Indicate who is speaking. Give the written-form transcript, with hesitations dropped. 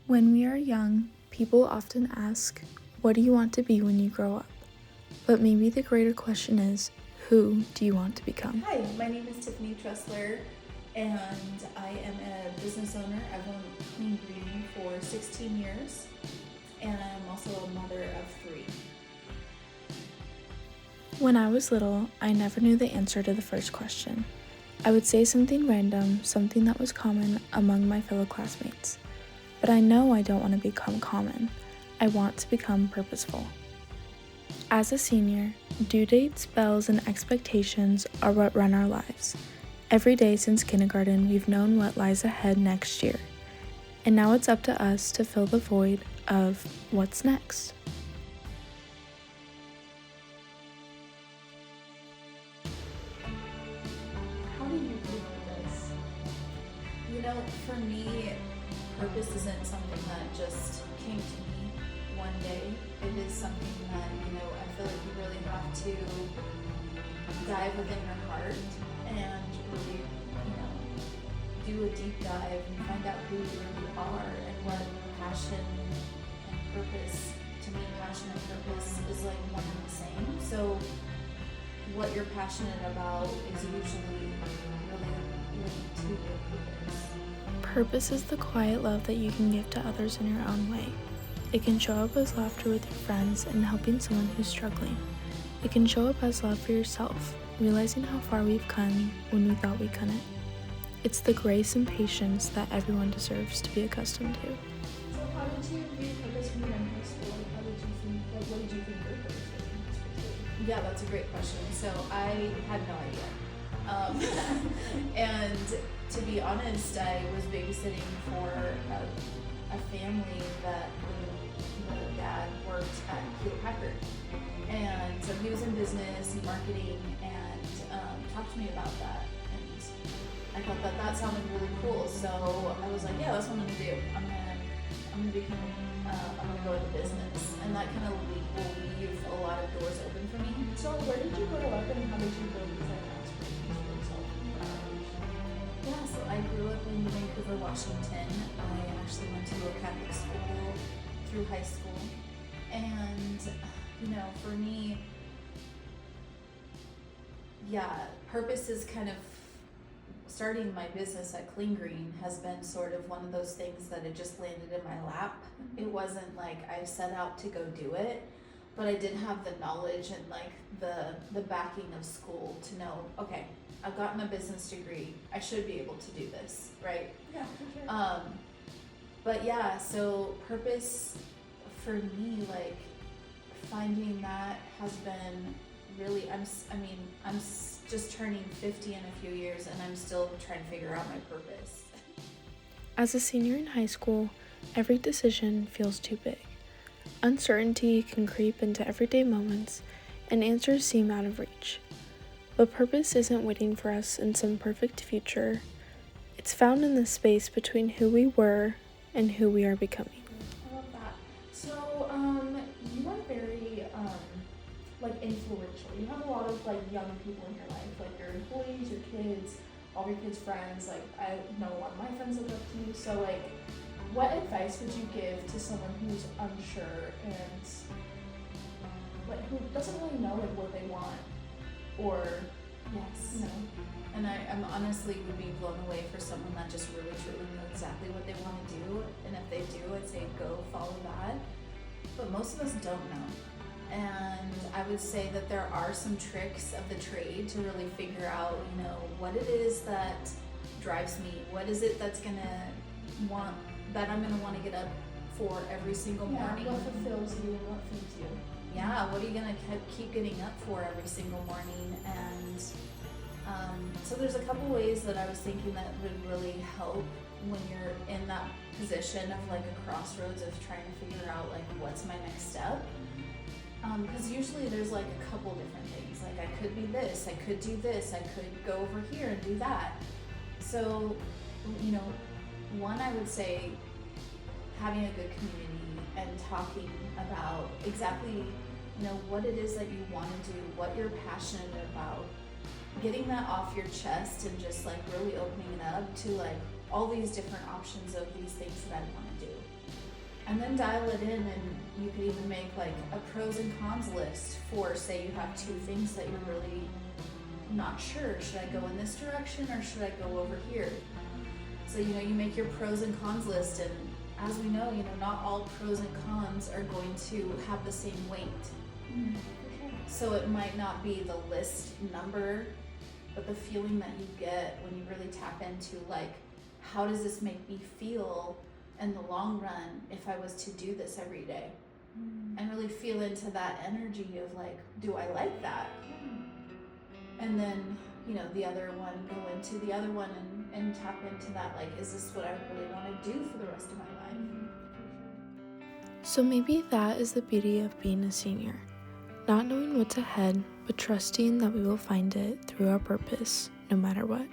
Speaker 1: When we are young, people often ask, what do you want to be when you grow up? But maybe the greater question is, who do you want to become?
Speaker 2: Hi, my name is Tiffany Tressler, and I am a business owner. I've owned Clean Green for 16 years, and I'm also a mother of 3.
Speaker 1: When I was little, I never knew the answer to the first question. I would say something random, something that was common among my fellow classmates. But I know I don't want to become common. I want to become purposeful. As a senior, due dates, bells, and expectations are what run our lives. Every day since kindergarten, we've known what lies ahead next year. And now it's up to us to fill the void of what's next.
Speaker 2: How do you view purpose? For me, purpose isn't something that just came to me one day. It is something that, I feel like you really have to dive within your heart and really, do a deep dive and find out who you really are and what passion and purpose, to me, passion and purpose is like one and the same. So what you're passionate about is usually really linked to your purpose.
Speaker 1: Purpose is the quiet love that you can give to others in your own way. It can show up as laughter with your friends and helping someone who's struggling. It can show up as love for yourself, realizing how far we've come when we thought we couldn't. It's the grace and patience that everyone deserves to be accustomed to.
Speaker 3: So how did you view purpose when you were in high school? How did you think, what did you think your purpose was in high school?
Speaker 2: Yeah, that's a great question. So I had no idea. And to be honest, I was babysitting for a family that the dad worked at Hewlett Packard. And so he was in business and marketing and talked to me about that. And I thought that sounded really cool. So I was like, yeah, that's what I'm gonna do. I'm gonna go into business. And that kind of will leave a lot of doors open for me.
Speaker 3: So where did you grow up and how did you build these aspirations for yourself?
Speaker 2: Yeah, so I grew up in Vancouver, Washington. I actually went to a Catholic school through high school. And, for me, purpose is kind of starting my business at Clean Green has been sort of one of those things that it just landed in my lap. Mm-hmm. It wasn't like I set out to go do it, but I did have the knowledge and like the backing of school to know, okay, I've gotten a business degree. I should be able to do this, right?
Speaker 3: Yeah, for sure.
Speaker 2: But so purpose for me, like finding that has been really, I'm just turning 50 in a few years and I'm still trying to figure out my purpose.
Speaker 1: As a senior in high school, every decision feels too big. Uncertainty can creep into everyday moments and answers seem out of reach. But purpose isn't waiting for us in some perfect future. It's found in the space between who we were and who we are becoming.
Speaker 3: I love that. So, you are very, influential. You have a lot of, young people in your life, like your employees, your kids, all your kids' friends. I know a lot of my friends look up to you. So, what advice would you give to someone who's unsure and, who doesn't really know, what they want? Or,
Speaker 2: yes. And I'm honestly would be blown away for someone that just really truly knows exactly what they want to do. And if they do, I'd say go follow that. But most of us don't know. And I would say that there are some tricks of the trade to really figure out, what it is that drives me. What is it that's I'm gonna want to get up for every single morning.
Speaker 3: What fulfills you and what feeds you.
Speaker 2: Yeah, what are you gonna keep getting up for every single morning? And so there's a couple ways that I was thinking that would really help when you're in that position of a crossroads of trying to figure out what's my next step. Because usually there's a couple different things. I could be this, I could do this, I could go over here and do that. So, one, I would say having a good community and talking about exactly, what it is that you want to do, what you're passionate about, getting that off your chest and just really opening it up to all these different options of these things that I want to do. And then dial it in, and you could even make like a pros and cons list for, say you have two things that you're really not sure. Should I go in this direction or should I go over here? So, you make your pros and cons list, and as we know, not all pros and cons are going to have the same weight.
Speaker 3: For sure.
Speaker 2: So it might not be the list number, but the feeling that you get when you really tap into like, how does this make me feel in the long run if I was to do this every day? And really feel into that energy of like, do I like that? And then, the other one, go into the other one and tap into that, like, is this what I really want to do for the rest of my life?
Speaker 1: So maybe that is the beauty of being a senior. Not knowing what's ahead, but trusting that we will find it through our purpose, no matter what.